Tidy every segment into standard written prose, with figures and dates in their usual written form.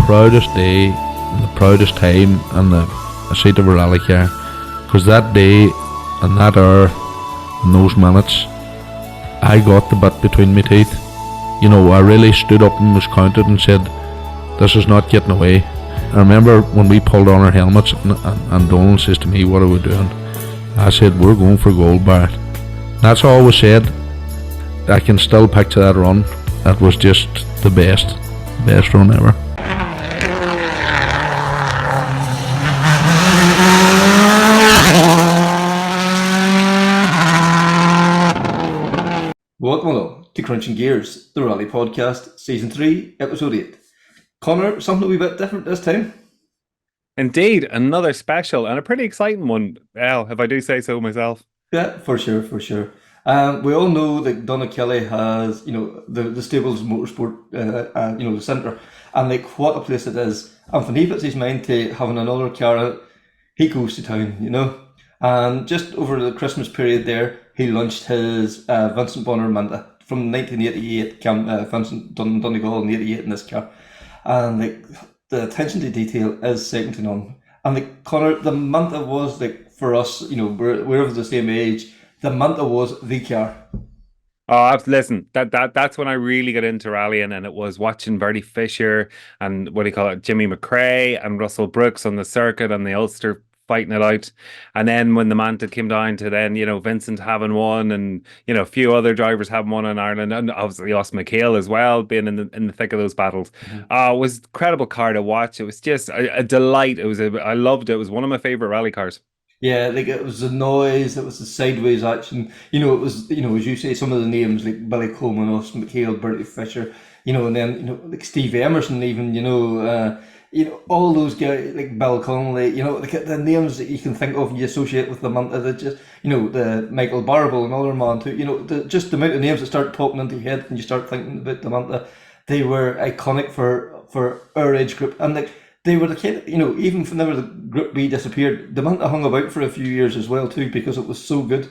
proudest day and the proudest time in the seat of a rally car, because that day and that hour and those minutes, I got the bit between my teeth. You know, I really stood up and was counted and said, this is not getting away. I remember when we pulled on our helmets and Donald says to me, what are we doing? I said, we're going for gold, Barrett. That's all was said. I can still picture that run. That was just the best run ever. Welcome along to Krunching Gears, the Rally Podcast, Season 3, Episode 8. Connor, something a wee bit different this time. Indeed, another special and a pretty exciting one, Al, if I do say so myself. Yeah, for sure. We all know that Donna Kelly has, the Stables Motorsport, the centre, and like what a place it is. And when he puts his mind to having another car, he goes to town, And just over the Christmas period there, he launched his Vincent Bonner Manta from 1988. Vincent done Donegal in '88 in this car, and like the attention to detail is second to none. And like Connor, the Manta was like for us, we're of the same age. The Manta was the car. Oh, listen, that's when I really got into rallying, and it was watching Bertie Fisher and Jimmy McRae and Russell Brooks on the circuit and the Ulster fighting it out. And then when the Manta came down to then, Vincent having won and, a few other drivers having won in Ireland, and obviously Austin McHale as well, being in the thick of those battles. It was an incredible car to watch. It was just a delight. I loved it. It was one of my favorite rally cars. Yeah, like it was the noise, it was the sideways action. It was, as you say, some of the names like Billy Coleman, Austin McHale, Bertie Fisher, and then, like Steve Emerson even, all those guys like Bill Connolly, like the names that you can think of and you associate with the Manta, that just, the Michael Barble, another man too, just the amount of names that start popping into your head when you start thinking about the Manta, they were iconic for our age group. And like, they were the kind of, even whenever the Group B disappeared, the Manta hung about for a few years as well too, because it was so good.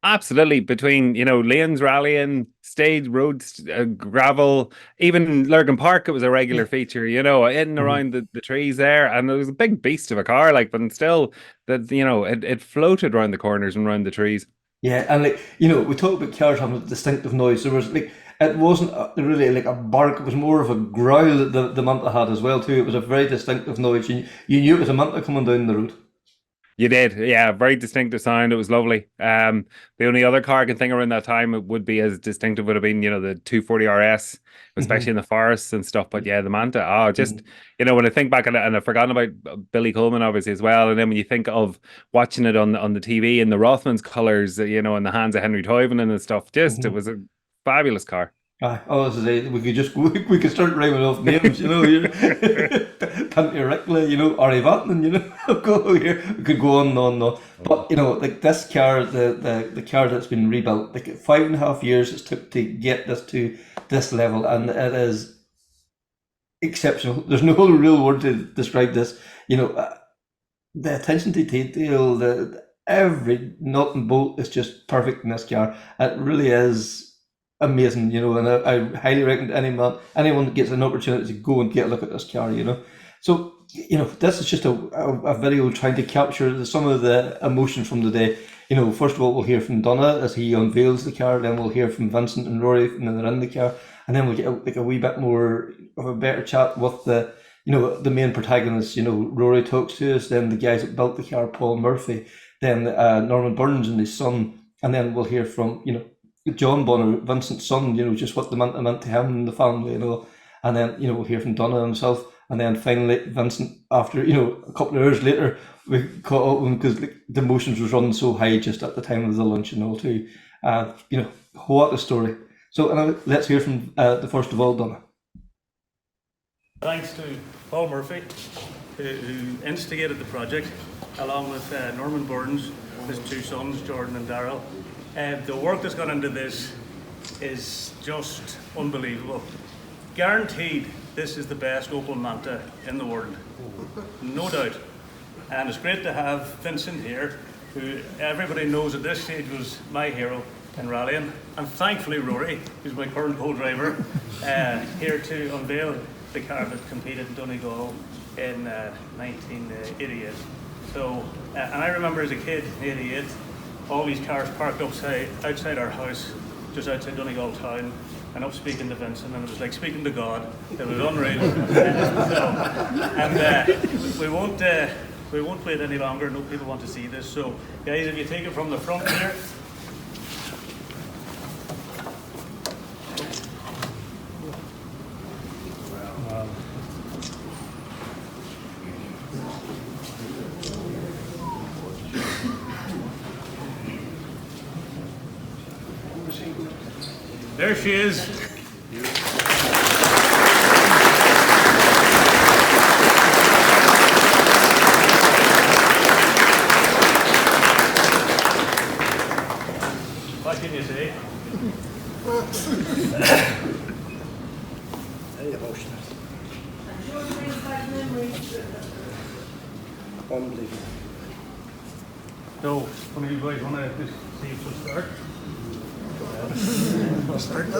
Absolutely. Between, lanes rallying, stage roads, gravel, even Lurgan Park, it was a regular feature, in and around the trees there. And it was a big beast of a car, but still, that it floated around the corners and around the trees. Yeah, and like, we talk about cars having a distinctive noise. There was like, it wasn't really like a bark, it was more of a growl that the Manta had as well too. It was a very distinctive noise. You knew it was a Manta coming down the road. You did, yeah, very distinctive sound. It was lovely. The only other car I can think around that time it would be as distinctive would have been, the 240 RS, especially in the forests and stuff. But yeah, the Manta, when I think back on it, and I've forgotten about Billy Coleman obviously as well. And then when you think of watching it on the TV in the Rothmans colours, in the hands of Henry Toivonen and stuff, it was a fabulous car. As I say, we could start rhyming off names, Panty Rickle, Ari Vatanen, go here. We could go on and on and on. But like this car, the car that's been rebuilt, like 5.5 years it took to get this to this level, and it is exceptional. There's no real word to describe this. The attention to detail, every nut and bolt is just perfect in this car. It really is amazing, and I highly recommend anyone that gets an opportunity to go and get a look at this car, So, this is just a video trying to capture some of the emotion from the day. First of all, we'll hear from Donna as he unveils the car, then we'll hear from Vincent and Rory when they're in the car, and then we'll get a wee bit more of a better chat with the main protagonists. Rory talks to us, then the guys that built the car, Paul Murphy, then Norman Burns and his son, and then we'll hear from, John Bonner, Vincent's son, just what the Manta meant to him and the family, and then, we'll hear from Donna himself, and then finally Vincent, after, a couple of hours later, we caught up with him because the emotions was running so high just at the time of the lunch and all too. What a story. So let's hear from the first of all, Donna. Thanks to Paul Murphy, who instigated the project, along with Norman Burns, his two sons, Jordan and Daryl. The work that's gone into this is just unbelievable. Guaranteed, this is the best Opel Manta in the world, no doubt. And it's great to have Vincent here, who everybody knows at this stage was my hero in rallying, and thankfully Rory, who's my current co-driver, here to unveil the car that competed in Donegal in 1988. So, and I remember as a kid in '88, all these cars parked outside our house, just outside Donegal town, and up speaking to Vincent, and it was like speaking to God. It was unreal. We won't wait any longer. No people want to see this. So, guys, if you take it from the front here. There she is. What can you say? Very emotional. Unbelievable. So, one of you guys want to just see if we'll start? I'll start now.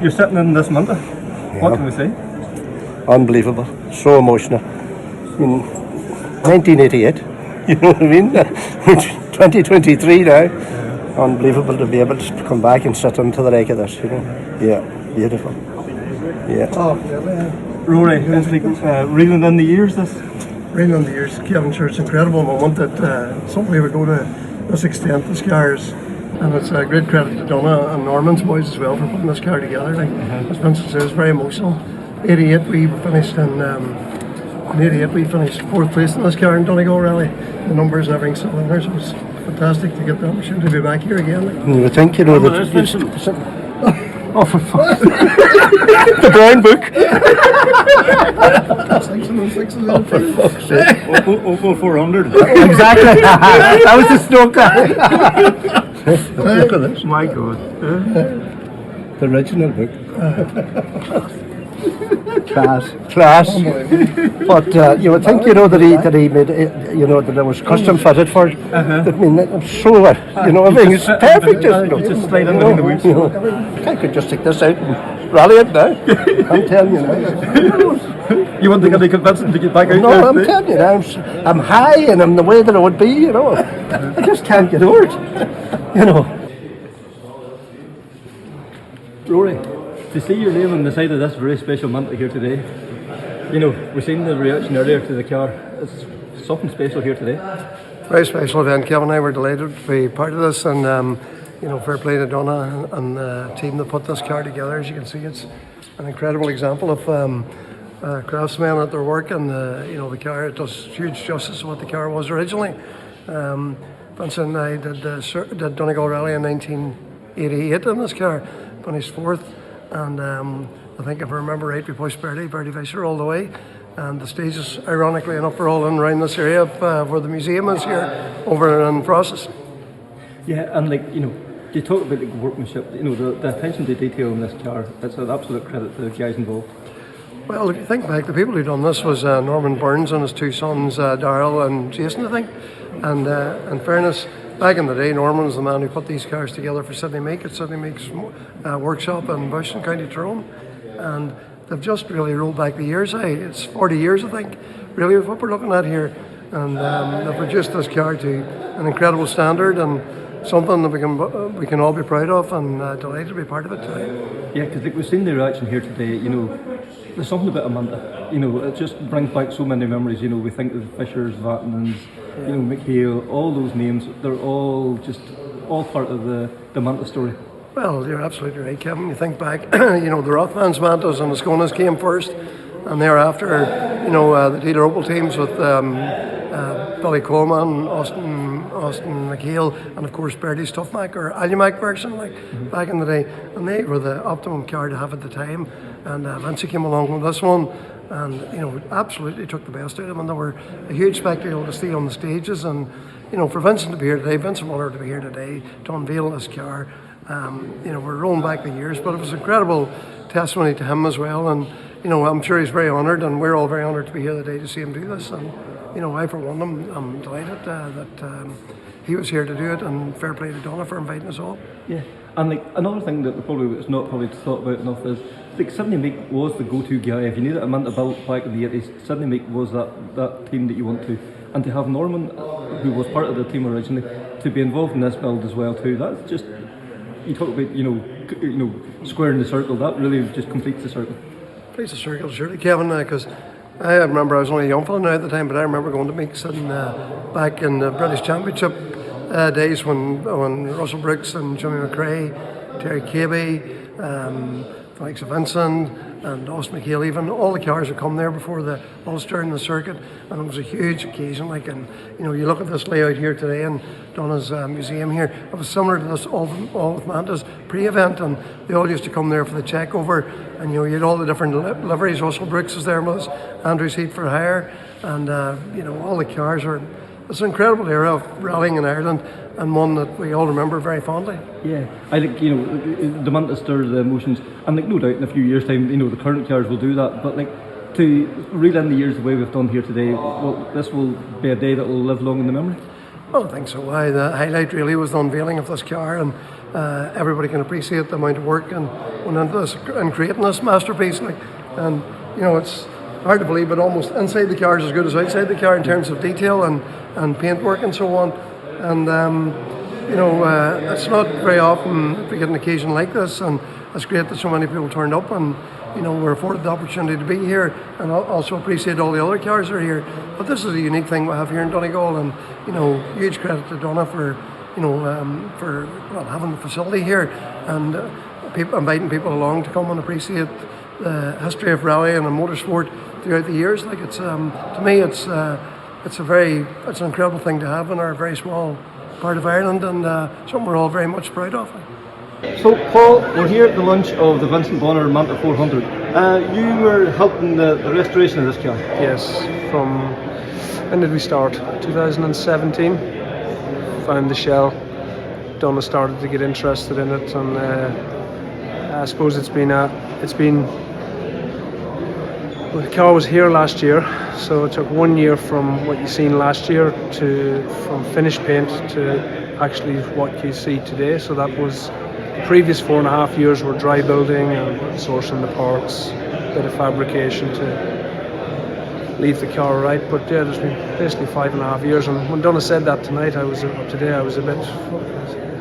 You're sitting in this Manta. What can we say? Unbelievable. So emotional. I mean, 1988. You know what I mean? 2023 now. Unbelievable to be able to come back and sit into the like of this. You know. Yeah. Beautiful. Yeah. Oh, Rory, it's like reeling in the years. This. Reeling in the years, Kevin. Sure, it's an incredible moment that somebody would go to this extent, the cars. And it's a great credit to Donna and Norman's boys as well for putting this car together. Like, as Vincent says, very emotional. 88, we finished in 88, we finished 4th place in this car in Donegal Rally. The numbers and everything still in there, so it was fantastic to get the opportunity to be back here again. Like. You would think, you know, that Oh, for fuck's the brown book. sake. Oh, for fuck's sake. Opel 400. Exactly. That was the stroke. Look at this. My God. The original book. Class. But you would think, you know, that he made it, you know, that it was custom fitted for it. I mean, it's so, you know, everything's perfect. Just, you know, just slide in behind the wheels. You know, I could just take this out and rally it now. I'm telling you now. You want to get convincing to get back out? No, I'm telling you now. I'm high and I'm the way that I would be, you know. I just can't get over it, you know. Rory, to see your name on the side of this very special Manta here today, you know, we've seen the reaction earlier to the car. It's something special here today. Very special event. Kevin and I were delighted to be part of this, and you know, fair play to Donna and the team that put this car together. As you can see, it's an incredible example of craftsmen at their work, and you know, the car, it does huge justice to what the car was originally. Vincent and I did Donegal Rally in 1988 in this car, finished 4th, and I think if I remember right, we pushed Bertie Visser all the way. And the stages, ironically enough, are all in around this area where the museum is here, over in Process. Yeah, and like, you know, you talk about the workmanship, you know, the attention to detail in this car, it's an absolute credit to the guys involved. Well, if you think back, the people who done this was Norman Burns and his 2 sons, Darryl and Jason, I think. And in fairness, back in the day, Norman was the man who put these cars together for Sydney Meek at Sydney Meek's workshop in Bush in County Tyrone. And they've just really rolled back the years. It's 40 years, I think, really, of what we're looking at here. And they've produced this car to an incredible standard and something that we can all be proud of, and delighted to be part of it today. Yeah, because like, we've seen the reaction here today, you know, there's something about a Manta, you know, it just brings back so many memories. You know, we think of the Fishers, Vatnans, you know, McHale, all those names, they're all part of the Manta story. Well, you're absolutely right, Kevin. You think back, you know, the Rothmans Mantas and the Skonas came first, and thereafter, the dealer Opel teams with Billy Coleman, Austin McHale, and of course Bertie Stuffmack or Alumach version, like back in the day, and they were the optimum car to have at the time. And Vinci came along with this one, and absolutely took the best out of them. And they were a huge spectacle to see on the stages. And for Vincent to be here today, Vincent wanted to be here today to unveil this car. We're rolling back the years, but it was incredible testimony to him as well. And I'm sure he's very honoured, and we're all very honoured to be here today to see him do this. And I for one, I'm delighted that he was here to do it, and fair play to Donna for inviting us all. Yeah, and like another thing that probably is not probably thought about enough is like Sidney Meek was the go-to guy. If you needed a Manta built back in the 80s, Sidney Meek was that team that you want to. And to have Norman, who was part of the team originally, to be involved in this build as well too, that's just, you talk about squaring the circle, that really just completes the circle. Completes the circle, surely, Kevin, because I remember I was only a young fella now at the time, but I remember going to Meeks and back in the British Championship days when Russell Brooks and Jimmy McRae, Terry Cabey, Felix Vincent and Austin McHale, even all the cars would come there before the Ulster and the circuit, and it was a huge occasion. You look at this layout here today in Donna's museum here, it was similar to this all with Manta's pre-event, and they all used to come there for the check over, and you had all the different liveries. Russell Brooks was there with us, Andrew's Heat for Hire, and all the cars are. It's an incredible era of rallying in Ireland, and one that we all remember very fondly. Yeah, I think the Manta stirs the emotions, and no doubt in a few years' time, the current cars will do that. But to reel in the years the way we've done here today, this will be a day that will live long in the memory. Well, I think so. The highlight really was the unveiling of this car, and everybody can appreciate the amount of work and went into this and creating this masterpiece. And it's hard to believe, but almost inside the car is as good as outside the car in terms of detail and paintwork and so on. And it's not very often we get an occasion like this, and it's great that so many people turned up, and we're afforded the opportunity to be here, and also appreciate all the other cars that are here. But this is a unique thing we have here in Donegal, and huge credit to Donna for having the facility here, and inviting people along to come and appreciate the history of rally and motorsport throughout the years. To me, it's an incredible thing to have in our very small part of Ireland, and something we're all very much proud of. So, Paul, we're here at the launch of the Vincent Bonner Manta 400. You were helping the restoration of this car. Yes, from when did we start? 2017. Found the shell. Donna started to get interested in it, and I suppose it's been. The car was here last year, so it took 1 year from what you seen last year from finished paint to actually what you see today. So that was the previous 4.5 years were dry building and sourcing the parts, a bit of fabrication to leave the car right. But yeah, there's been basically 5.5 years. And when Donna said that tonight, I was a bit.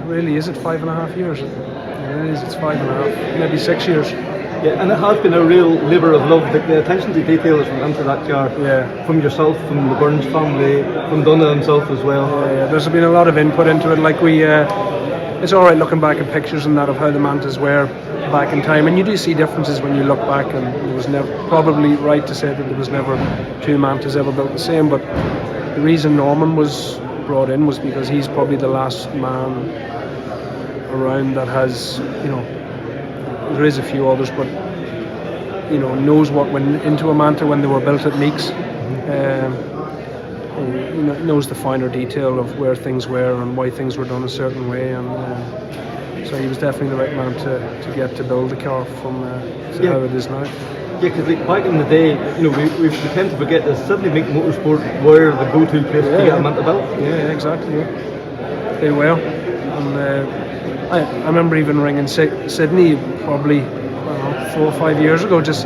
Really, is it 5.5 years? It is. It's 5.5, maybe 6 years. Yeah, and it has been a real labour of love. The attention to detail has went into that car. Yeah. From yourself, from the Burns family, from Donna himself as well. Yeah, there's been a lot of input into it. It's all right looking back at pictures and that of how the Mantas were back in time, and you do see differences when you look back. And it was never probably right to say that there was never two Mantas ever built the same. But the reason Norman was brought in was because he's probably the last man around that has, there is a few others, but knows what went into a Manta when they were built at Meeks. Knows the finer detail of where things were and why things were done a certain way, and so he was definitely the right man to get to build the car from how it is now. Yeah, because back in the day, we tend to forget that Sidney Meek Motorsport were the go-to place to get a Manta built. Yeah, exactly. Yeah. They were, and I remember even ringing Sydney probably 4 or 5 years ago, just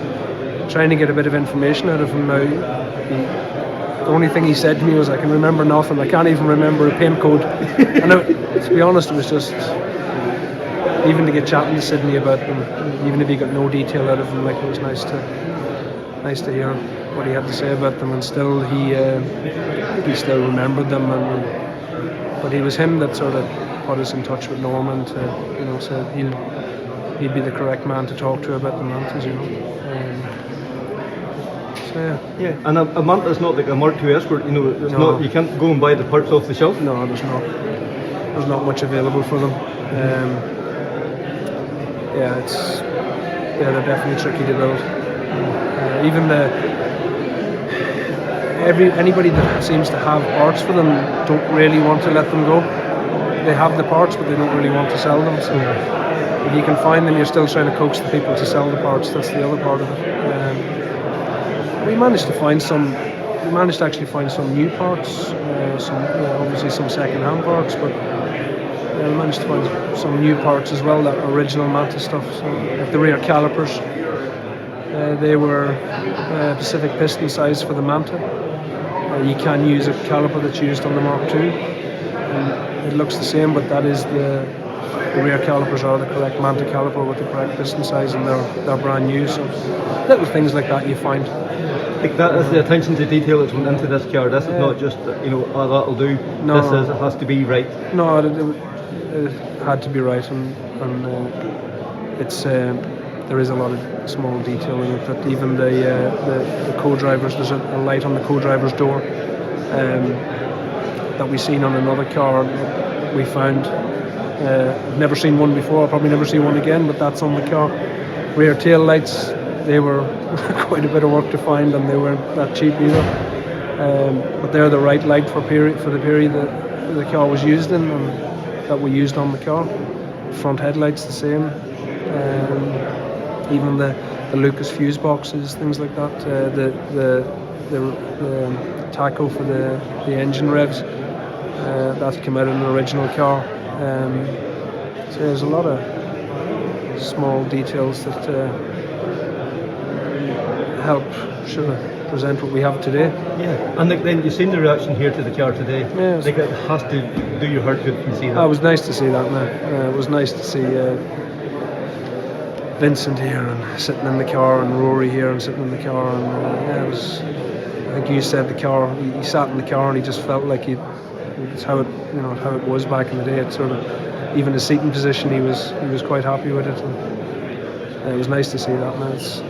trying to get a bit of information out of him. Now, the only thing he said to me was, "I can remember nothing. I can't even remember a paint code." And to be honest, it was just even to get chatting to Sydney about them, even if he got no detail out of them, it was nice to hear what he had to say about them. And still, he still remembered them. But it was him that sort of put us in touch with Norman to, said he'd be the correct man to talk to about the Mantas, Yeah, and a Manta is not like a Mark II Escort. You know, it's No. not. You can't go and buy the parts off the shelf. No, there's not much available for them. They're definitely tricky to build. Even anybody that seems to have parts for them don't really want to let them go. They have the parts, but they don't really want to sell them. So if you can find them, you're still trying to coax the people to sell the parts. That's the other part of it. We managed to actually find some new parts, obviously some second-hand parts, but we managed to find some new parts as well, that original Manta stuff. So like the rear calipers, they were Pacific piston size for the Manta. You can use a caliper that's used on the Mark II, and it looks the same, but that is the rear calipers are the correct Manta caliper with the correct piston size, and they're brand new. So little things like that you find. Like that is the attention to detail that's went into this car. This is not just that'll do. No. It has to be right. No, it had to be right, and it's there is a lot of small detail in it. But even the co-drivers, there's a light on the co-driver's door that we seen on another car that we found. I've never seen one before. I'll probably never see one again. But that's on the car. Rear tail lights. They were quite a bit of work to find, and they weren't that cheap either. But they're the right light for the period that the car was used in, and that we used on the car. Front headlights the same. Even the Lucas fuse boxes, things like that. The tacho for the engine revs. That came out in the original car. So there's a lot of small details that help present what we have today. Yeah, and then you've seen the reaction here to the car today. Yeah, it has to do your heart good to see that. It was nice to see that, man. It was nice to see Vincent here and sitting in the car, and Rory here and sitting in the car, and it was. I think you said the car. He sat in the car and he just felt like it's how it was back in the day. It sort of, even his seating position, he was quite happy with it. And it was nice to see that, man. It's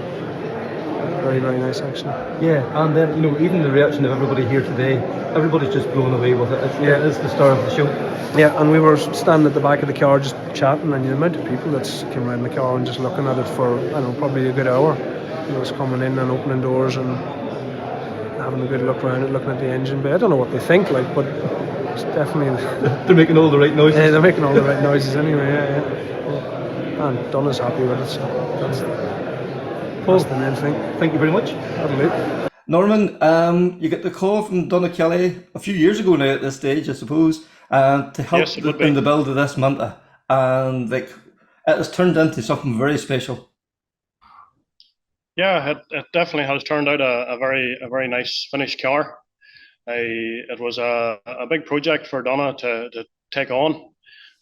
very, very nice, actually. Yeah, and then even the reaction of everybody here today, everybody's just blown away with it. It's the star of the show. Yeah, and we were standing at the back of the car just chatting, and the amount of people that came around the car and just looking at it for probably a good hour. Just coming in and opening doors and having a good look around it, looking at the engine bay. I don't know what they think, but it's definitely they're making all the right noises. Yeah, they're making all the right noises anyway. Yeah. And Donna's happy with it, so that's the main thing. Thank you very much. That'll do. Norman, you get the call from Donna Kelly a few years ago now at this stage, I suppose, to help in the build of this Manta, and it has turned into something very special. Yeah, it definitely has turned out a very nice finished car. It was a big project for Donna to take on,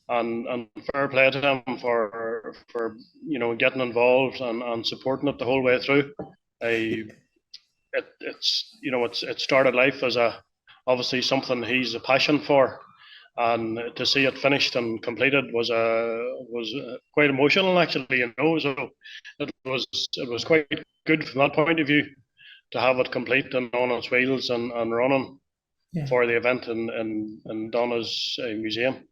and fair play to him for getting involved and supporting it the whole way through. It started life as obviously something he's a passion for, and to see it finished and completed was quite emotional, actually. So it was quite good from that point of view to have it complete and on its wheels and running for the event in Donna's museum.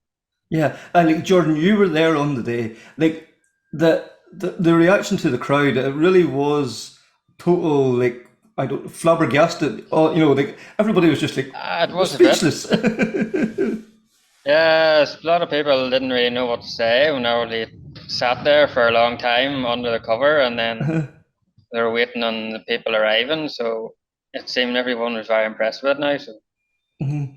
Yeah, and Jordan, you were there on the day. The reaction to the crowd, it really was total flabbergasted. Everybody was just it was speechless. Yeah, a lot of people didn't really know what to say. They sat there for a long time under the cover, and then they were waiting on the people arriving. So it seemed everyone was very impressed with it now. So. Mm-hmm.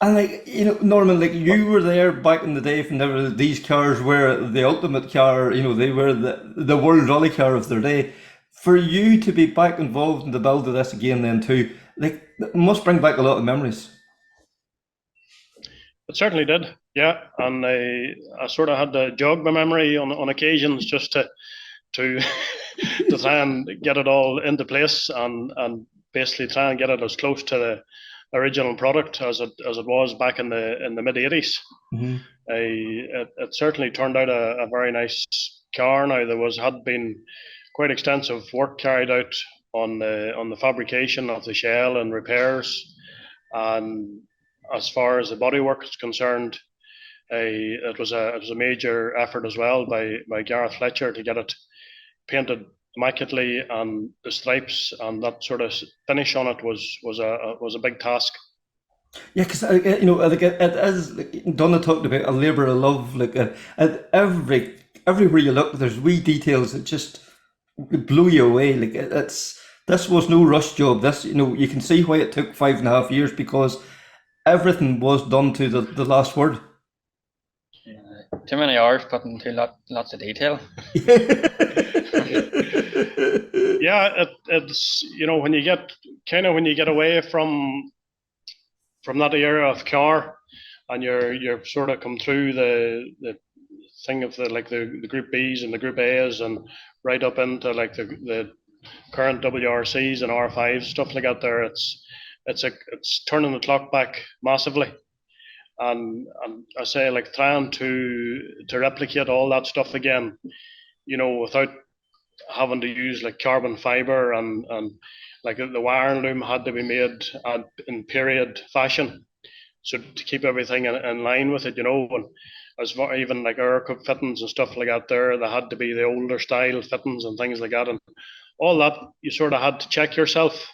And Norman, you were there back in the day when these cars were the ultimate car. They were the world rally car of their day. For you to be back involved in the build of this again, then too, it must bring back a lot of memories. It certainly did, yeah. And I sort of had to jog my memory on occasions just to to try and get it all into place and basically try and get it as close to the original product as it was back in the mid 80s. Mm-hmm. It certainly turned out a very nice car. Now had been quite extensive work carried out on the fabrication of the shell and repairs. And as far as the bodywork is concerned, it was a major effort as well by Gareth Fletcher to get it painted immaculately, and the stripes and that sort of finish on it was a big task. Yeah, because like it is. Like Donna talked about a labour of love. Like everywhere you look, there's wee details that just blow you away. Like this was no rush job. This you can see why it took 5.5 years, because everything was done to the last word. Too many hours put into lots of detail. Yeah, it's when you get away from that era of car, and you're sort of come through the thing of the Group Bs and the Group As, and right up into like the current WRCs and R5s, stuff like that. There, it's turning the clock back massively, and I say, like, trying to replicate all that stuff again, without having to use like carbon fiber, and like the wiring loom had to be made in period fashion, so to keep everything in line with it, and as far even like air cup fittings and stuff like that, they had to be the older style fittings and things like that, and all that you sort of had to check yourself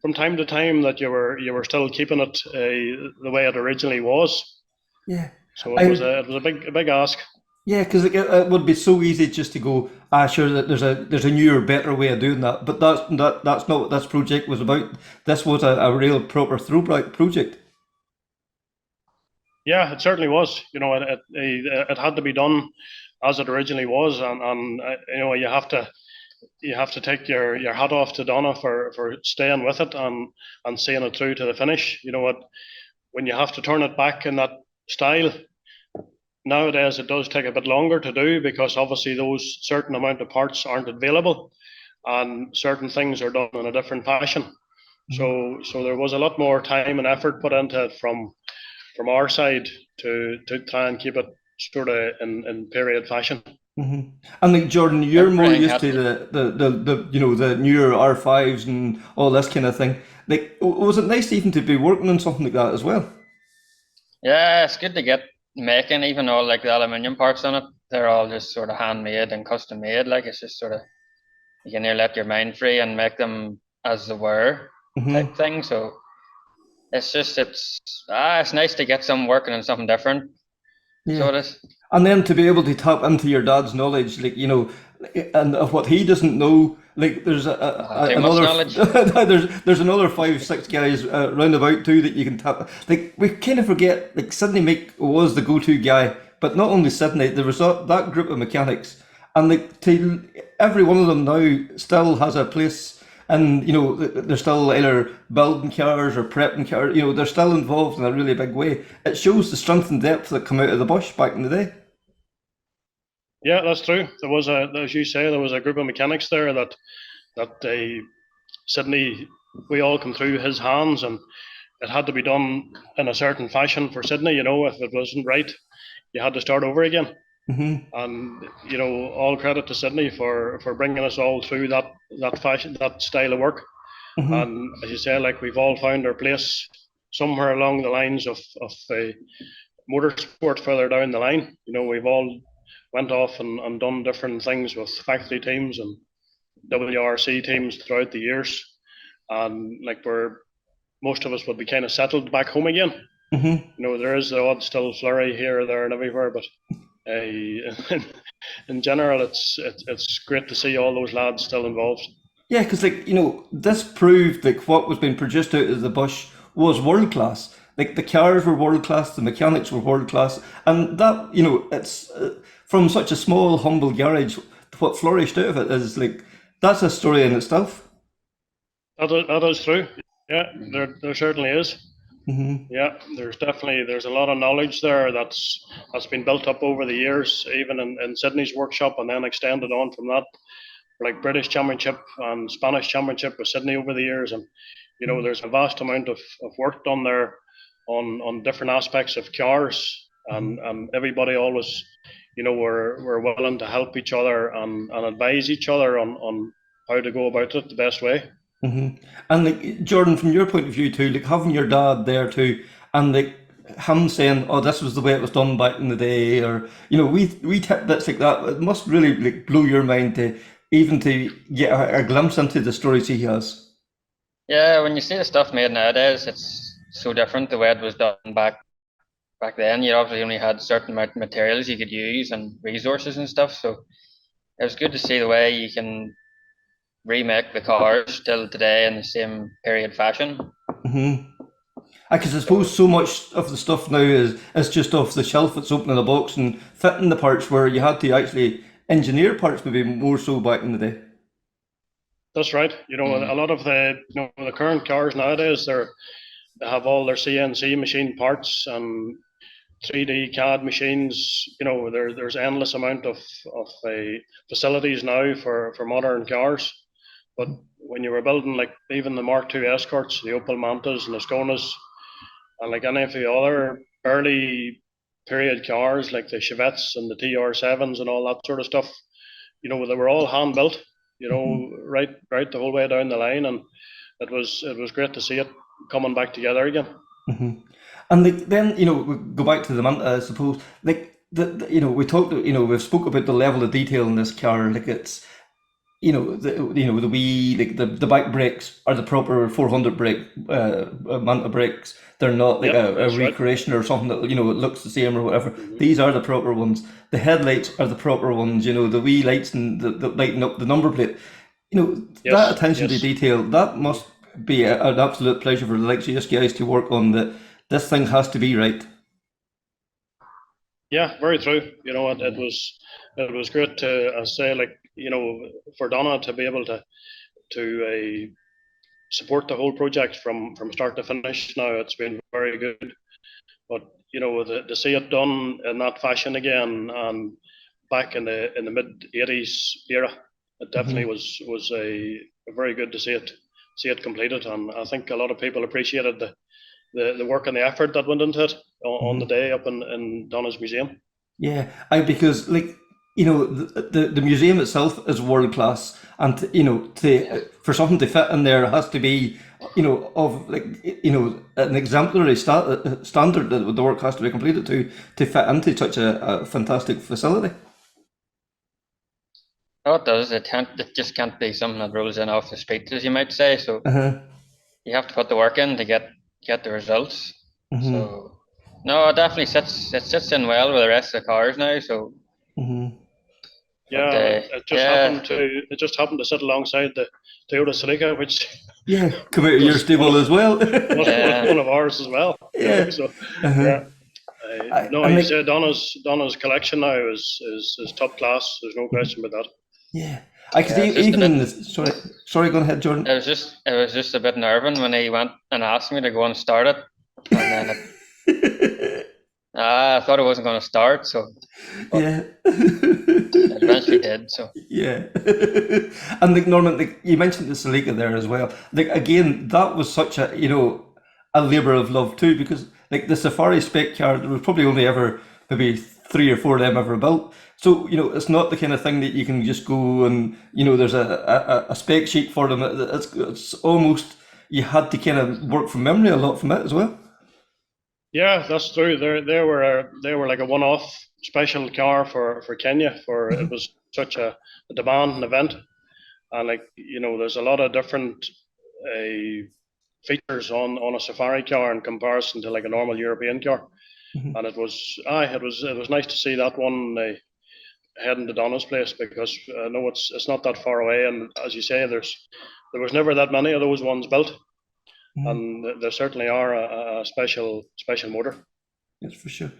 from time to time that you were still keeping it the way it originally was. Yeah. So it was a big ask. Yeah, because it would be so easy just to go, sure, that there's a newer, better way of doing that, but that's not what this project was about. This was a real proper throwback project. Yeah, it certainly was. It had to be done as it originally was, and you have to take your hat off to Donna for staying with it and seeing it through to the finish. When you have to turn it back in that style, nowadays it does take a bit longer to do, because obviously those certain amount of parts aren't available, and certain things are done in a different fashion. So there was a lot more time and effort put into it from our side to try and keep it sort of in period fashion. Mm-hmm. And like Jordan, you're more used to the newer R5s and all this kind of thing. Like, was it nice even to be working on something like that as well? Yeah, it's good to get making, even all like the aluminium parts on it. They're all just sort of handmade and custom made. Like, it's just sort of, you can near let your mind free and make them as they were type thing. So it's nice to get some working on something different. Yeah. So it is. And then to be able to tap into your dad's knowledge, like, and of what he doesn't know, like there's another there's another 5-6 guys round about too that you can tap. Like, we kind of forget, like, Sydney Mick was the go-to guy, but not only Sydney, there was that group of mechanics, and like every one of them now still has a place. And they're still either building cars or prepping cars. They're still involved in a really big way. It shows the strength and depth that come out of the bush back in the day. Yeah, that's true. There was as you say, there was a group of mechanics there that Sydney, we all come through his hands, and it had to be done in a certain fashion for Sydney. If it wasn't right, you had to start over again. Mm-hmm. And all credit to Sydney for bringing us all through that fashion, that style of work. Mm-hmm. And as you say, like, we've all found our place somewhere along the lines of motorsport further down the line. We've all went off and done different things with factory teams and WRC teams throughout the years, and like most of us would be kind of settled back home again. Mm-hmm. There is the odd still flurry here or there and everywhere, but in general, it's great to see all those lads still involved. Yeah, because this proved like what was being produced out of the bush was world class. Like, the cars were world class, the mechanics were world class, and that it's from such a small, humble garage. What flourished out of it is like, that's a story in itself. That is true. Yeah, there certainly is. Mm-hmm. Yeah, there's a lot of knowledge there that's been built up over the years, even in Sydney's workshop, and then extended on from that, like British Championship and Spanish Championship with Sydney over the years. And there's a vast amount of work done there on different aspects of cars, and everybody always were willing to help each other and advise each other on how to go about it the best way. And like Jordan, from your point of view too, like having your dad there too, and like him saying, "Oh, this was the way it was done back in the day," or we tidbits like that. It must really like blow your mind to even to get a glimpse into the stories he has. Yeah, when you see the stuff made nowadays, it's so different the way it was done back then. You obviously only had certain amount of materials you could use and resources and stuff. So it was good to see the way you can remake the cars still today in the same period fashion. Because I suppose so much of the stuff now is just off the shelf. It's opening a box and fitting the parts where you had to actually engineer parts, maybe more so back in the day. That's right. A lot of the current cars nowadays, they have all their CNC machine parts and 3D CAD machines. There's endless amount of facilities now for modern cars. But when you were building like even the Mark II Escorts, the Opel Mantas and the Skonas, and like any of the other early period cars like the Chevettes and the TR7s and all that sort of stuff, they were all hand built, right the whole way down the line, and it was great to see it coming back together again. And like, then we go back to the Manta, I suppose. Like we talked, we've spoke about the level of detail in this car. Like it's the wee like the back brakes are the proper 400 brake Manta brakes. They're not like a recreation or something that it looks the same or whatever. These are the proper ones. The headlights are the proper ones. The wee lights and the lighting up the number plate. That attention to detail, that must be an absolute pleasure for the likes of you guys to work on. That this thing has to be right. Yeah, very true. It was great to say, like, for Donna to be able to support the whole project from start to finish. Now it's been very good, but to see it done in that fashion again and back in the mid '80s era, it definitely was a very good to see it completed, and I think a lot of people appreciated the work and the effort that went into it on the day up in Donna's museum. Yeah, because like the museum itself is world class, and for something to fit in there, it has to be of like an exemplary standard that the work has to be completed to fit into such a fantastic facility. Oh, it does. It just can't be something that rolls in off the street, as you might say. So you have to put the work in to get the results. So no, it definitely sits in well with the rest of the cars now. So it just happened to sit alongside the Toyota Celica, which come out of your stable as well. one of ours as well. Yeah. You say Donna's collection now is top class. There's no question about that. Yeah, even sorry, go ahead, Jordan. It was just a bit nerving when he went and asked me to go and start it, and then I thought it wasn't going to start, so it eventually did. So yeah, and like Norman, like you mentioned the Celica there as well. Like again, that was such a a labour of love too, because like the Safari spec car, there was probably only ever maybe 3 or 4 of them ever built. So it's not the kind of thing that you can just go and there's a spec sheet for them. It's almost you had to kind of work from memory a lot from it as well. Yeah, that's true. They were like a one-off special car for Kenya. It was such a demanding event, and like there's a lot of different features on a Safari car in comparison to like a normal European car. And it was nice to see that one heading to Donna's place, because I know it's not that far away, and as you say, there was never that many of those ones built, and there certainly are a special motor. Yes, for sure.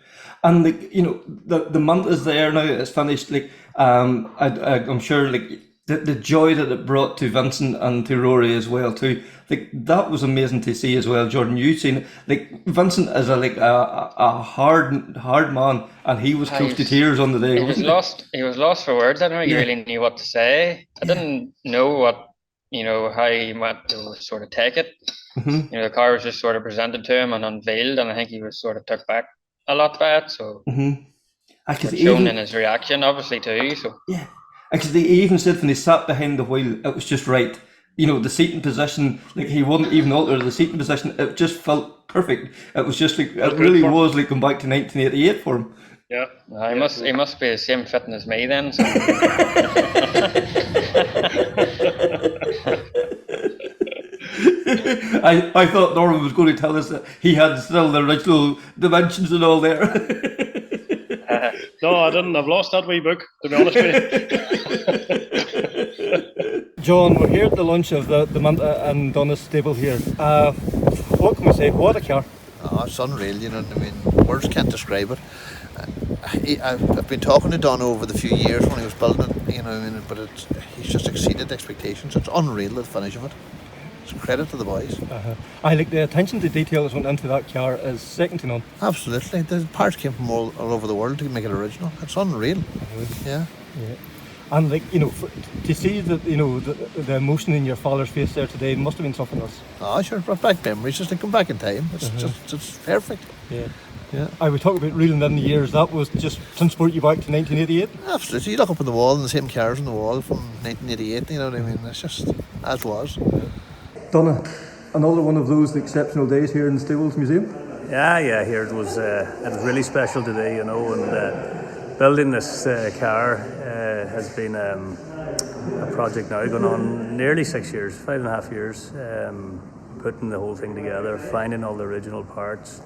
And like the month is there now. It's finished. Like I'm sure like the joy that it brought to Vincent and to Rory as well too. Like that was amazing to see as well. Jordan, you seen like Vincent is a hard man, and he was close to tears on the day. He was lost for words. I don't think he really knew what to say. I didn't know what how he meant to sort of take it. The car was just sort of presented to him and unveiled, and I think he was sort of took back a lot by it. So it's shown in his reaction, obviously too. So Because he even said when he sat behind the wheel, it was just right. You know, the seating position, like he wouldn't even alter the seating position. It just felt perfect. It was just like, it really was like going back to 1988 for him. Yeah. He must be the same fitting as me then. So. I thought Norman was going to tell us that he had still the original dimensions and all there. No, I didn't. I've lost that wee book, to be honest with you. John, we're here at the launch of the Manta and Donna's stable here. What can we say? What a car. Oh, it's unreal, you know what I mean? Words can't describe it. I've been talking to Don over the few years when he was building it, you know what I mean? But he's just exceeded expectations. It's unreal, the finish of it. It's a credit to the boys. I like the attention to detail that went into that car is second to none. Absolutely. The parts came from all over the world to make it original. It's unreal. Yeah. And like, you know, to see that, you know, the emotion in your father's face there today must have been something else. Oh, sure, brought back memories, just like come back in time. It's it's perfect. Yeah. I would talk about reeling in the years. That was just transport you back to 1988. Absolutely. You look up on the wall and the same cars on the wall from 1988, you know what I mean? It's just as was. Donna, another one of those exceptional days here in the Stables Museum. Yeah, here it was really special today, you know, and building this car has been a project now going on nearly 6 years, 5.5 years, putting the whole thing together, finding all the original parts,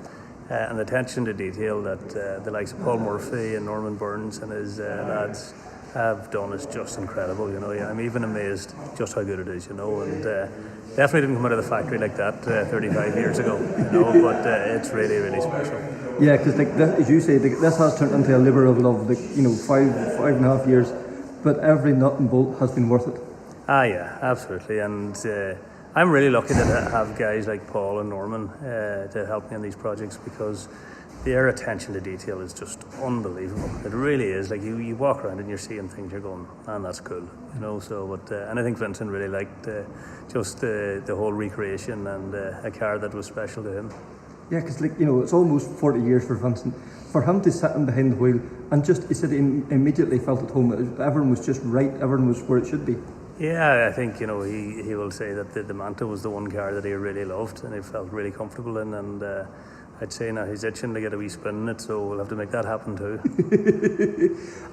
and the attention to detail that the likes of Paul Murphy and Norman Burns and his lads have done is just incredible, you know. Yeah, I'm even amazed just how good it is, you know, and definitely didn't come out of the factory like that 35 years ago, you know, but it's really, really special. Yeah, because like as you say, this has turned into a labour of love. Like, you know, 5.5 years, but every nut and bolt has been worth it. Yeah, absolutely, and I'm really lucky to have guys like Paul and Norman to help me on these projects, because their attention to detail is just unbelievable. It really is. Like you walk around and you're seeing things, you're going, man, that's cool, you know. So, but and I think Vincent really liked just the whole recreation and a car that was special to him. Yeah, because like, you know, it's almost 40 years for Vincent. For him to sit in behind the wheel and just, he said he immediately felt at home. Everyone was just right. Everyone was where it should be. Yeah, I think, you know, he will say that the Manta was the one car that he really loved and he felt really comfortable in, and I'd say now he's itching to get a wee spin in it, so we'll have to make that happen too.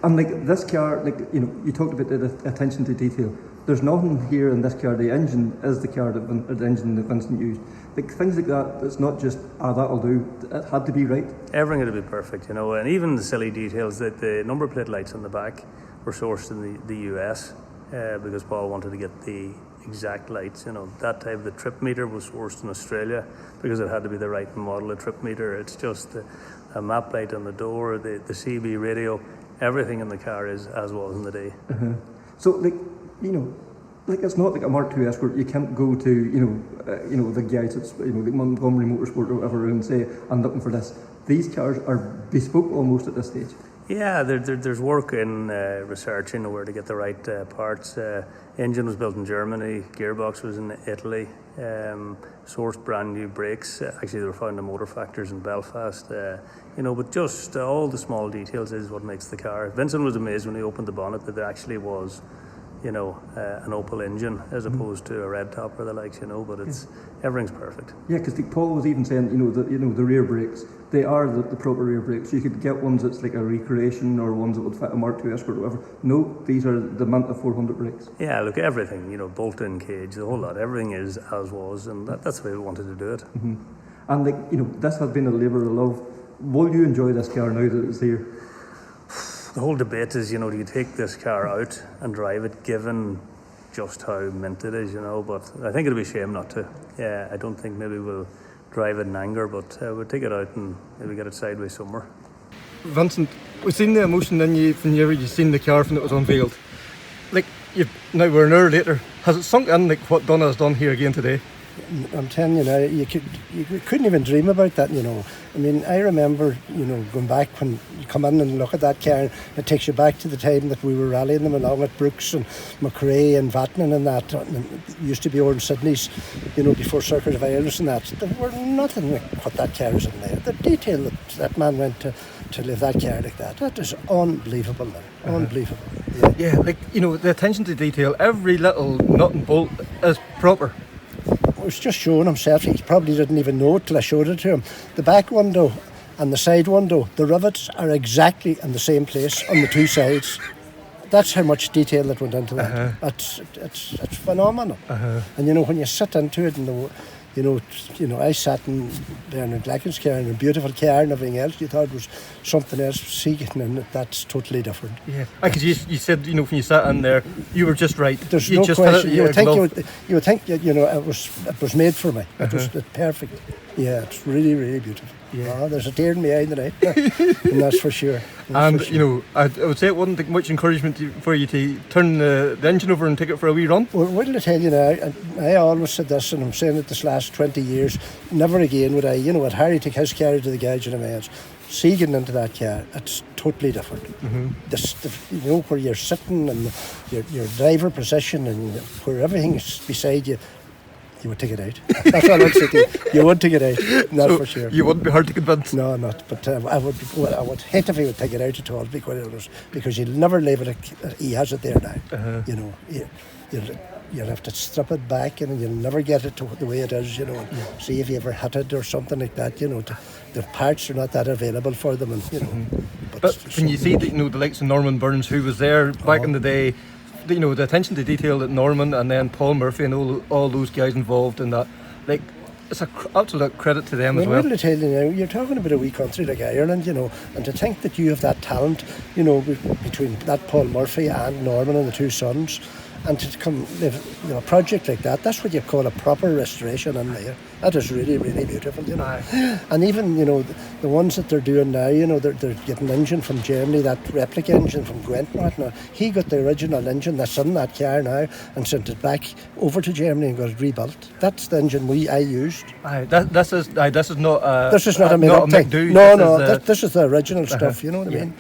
And like this car, like, you know, you talked about the attention to detail. There's nothing here in this car. The engine is the engine that Vincent used. Like things like that, it's not just, that'll do. It had to be right. Everything had to be perfect, you know, and even the silly details that the number plate lights on the back were sourced in the US because Paul wanted to get the exact lights, you know. That type of the trip meter was sourced in Australia because it had to be the right model of trip meter. It's just a map light on the door, the CB radio, everything in the car is as was in the day. So like, you know, like it's not like a Mark II Escort. You can't go to, you know, the guys at, you know, like Montgomery Motorsport or whatever and say, I'm looking for this. These cars are bespoke almost at this stage. Yeah, there's work in researching where to get the right parts. Engine was built in Germany, gearbox was in Italy, sourced brand new brakes. Actually, they were found in motor factories in Belfast. You know, but just all the small details is what makes the car. Vincent was amazed when he opened the bonnet that there actually was, you know, an Opel engine as opposed to a red top or the likes, you know, but it's everything's perfect. Yeah, because Paul was even saying, the rear brakes, they are the proper rear brakes. You could get ones that's like a recreation or ones that would fit a Mark II Escort or whatever. No, these are the Manta 400 brakes. Yeah, look, everything, you know, bolt-in cage, the whole lot, everything is as was, and that's the way we wanted to do it. And like, you know, this has been a labour of love. Will you enjoy this car now that it's here? The whole debate is, you know, do you take this car out and drive it, given just how mint it is, you know, but I think it'd be a shame not to. Yeah, I don't think maybe we'll drive it in anger, but we'll take it out and maybe get it sideways somewhere. Vincent, we've seen the emotion in you when you've seen the car when it was unveiled. Like, now we're an hour later, has it sunk in like what Donna has done here again today? I'm telling you now, you couldn't even dream about that, you know. I mean, I remember, you know, going back when you come in and look at that car, it takes you back to the time that we were rallying them along at Brooks and McRae and Vatnan and that. And it used to be Orange Sydney's, you know, before Circuit of Ireland and that. There were nothing like what that car is in there. The detail that man went to to leave that car like that. That is unbelievable now. Unbelievable. Yeah. Yeah, like, you know, the attention to detail, every little nut and bolt is proper. I was just showing himself. He probably didn't even know it till I showed it to him. The back window and the side window, the rivets are exactly in the same place on the two sides. That's how much detail that went into that. It's phenomenal. And you know, when you sit into it, and you know, I sat in there in Glacken's car, in a beautiful car and everything else. You thought it was something else. See getting in it, that's totally different. Yeah, because you said, you know, when you sat in there, you were just right. There's you no just question. It, You would think, you know, it was made for me. It was perfect. Yeah, it's really, really beautiful. Yeah. There's a tear in my eye tonight, and that's for sure. You know, I would say it wouldn't take much encouragement for you to turn the engine over and take it for a wee run. Well, what did I tell you now? I always said this, and I'm saying it this last 20 years, never again would I, you know, would Harry take his car to the garage in a man's. See, getting into that car, it's totally different. You know, where you're sitting and your driver position and where everything is beside you, you would take it out. That's all I'd say to you. You would take it out, that's So for sure. you wouldn't be hard to convince. No, not. But I would hate if he would take it out at all, to be quite honest, because he'll never leave it. He has it there now. You know, you'll have to strip it back, and you'll never get it to the way it is. You know, and see if you ever hit it or something like that. You know, the parts are not that available for them, and you know. But when you see, you know, the likes of Norman Burns, who was there back in the day, you know, the attention to detail that Norman and then Paul Murphy and all those guys involved in that, like, it's an absolute credit to them as well. What did I tell you now? You're talking about a wee country like Ireland, you know, and to think that you have that talent, you know, between that Paul Murphy and Norman and the two sons, and to come live, you know, a project like that, that's what you call a proper restoration in there. That is really, really beautiful, you know. And even, you know, the ones that they're doing now, you know, they're getting an engine from Germany, that replica engine from Gwent and whatnot. He got the original engine that's in that car now and sent it back over to Germany and got it rebuilt. That's the engine I used. This is not this is not a made-up thing. This is the original stuff, you know what I mean?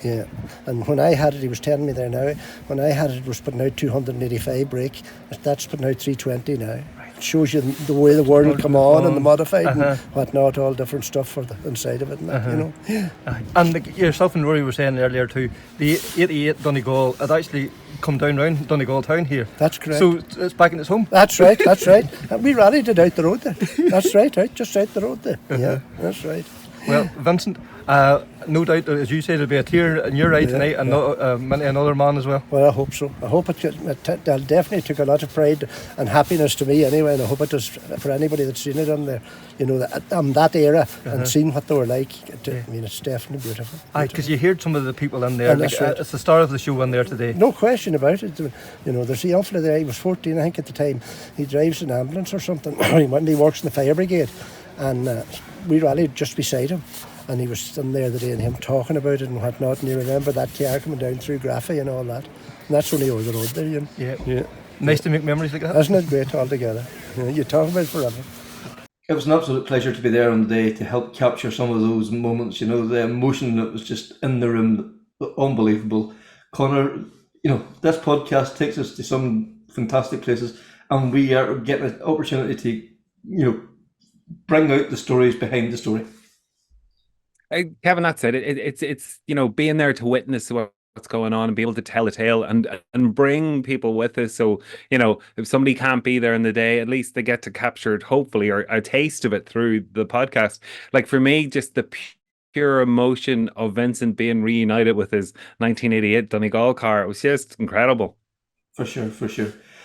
Yeah. And when I had it, he was telling me there now, when I had it, it was putting out 285 brake. That's putting out 320 now. It shows you the way the world come on and the modified and whatnot, all different stuff for the inside of it and that, you know. And like yourself and Rory were saying earlier too, the 88 Donegal had actually come down round Donegal town here. That's correct. So it's back in its home. That's right. And we rallied it out the road there. That's right, just out the road there. Yeah, that's right. Well, Vincent, no doubt, as you say, there'll be a tear in your eye tonight, and many another man as well. Well, I hope so. I hope it definitely took a lot of pride and happiness to me anyway, and I hope it does for anybody that's seen it on there. You know, that era and seen what they were like. I mean, it's definitely beautiful. Because you heard some of the people in there. Like, it's the star of the show in there today. No question about it. You know, there's a young fella there. He was 14, I think, at the time. He drives an ambulance or something. He works in the fire brigade, and we rallied just beside him. And he was sitting there the day and him talking about it and whatnot, and you remember that car coming down through Graffy and all that. And that's only over the road there, you know. Yeah. Nice to make memories like that. Isn't it great altogether? You talk about it forever. It was an absolute pleasure to be there on the day to help capture some of those moments, you know, the emotion that was just in the room, unbelievable. Connor, you know, this podcast takes us to some fantastic places, and we are getting an opportunity to, you know, bring out the stories behind the story. Kevin, that's it. It's you know, being there to witness what's going on and be able to tell a tale and bring people with us. So, you know, if somebody can't be there in the day, at least they get to capture it, hopefully, or a taste of it through the podcast. Like for me, just the pure emotion of Vincent being reunited with his 1988 Donegal car, it was just incredible. For sure.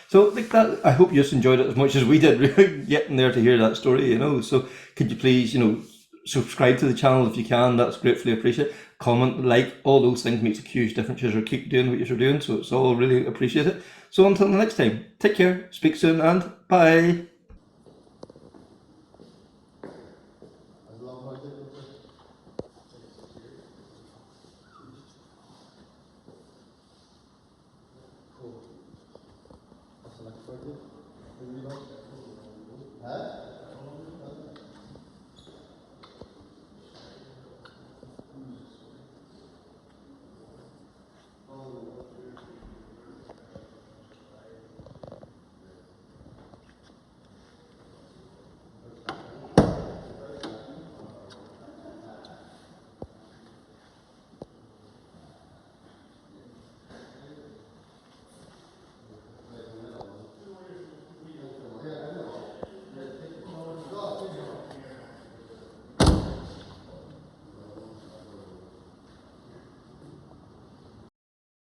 So like that, I hope you just enjoyed it as much as we did, really, getting there to hear that story, you know. So could you please, you know, subscribe to the channel if you can. That's gratefully appreciated. Comment, like, all those things makes a huge difference. You keep doing what you're doing, so it's all really appreciated. So until the next time, take care, speak soon, and bye.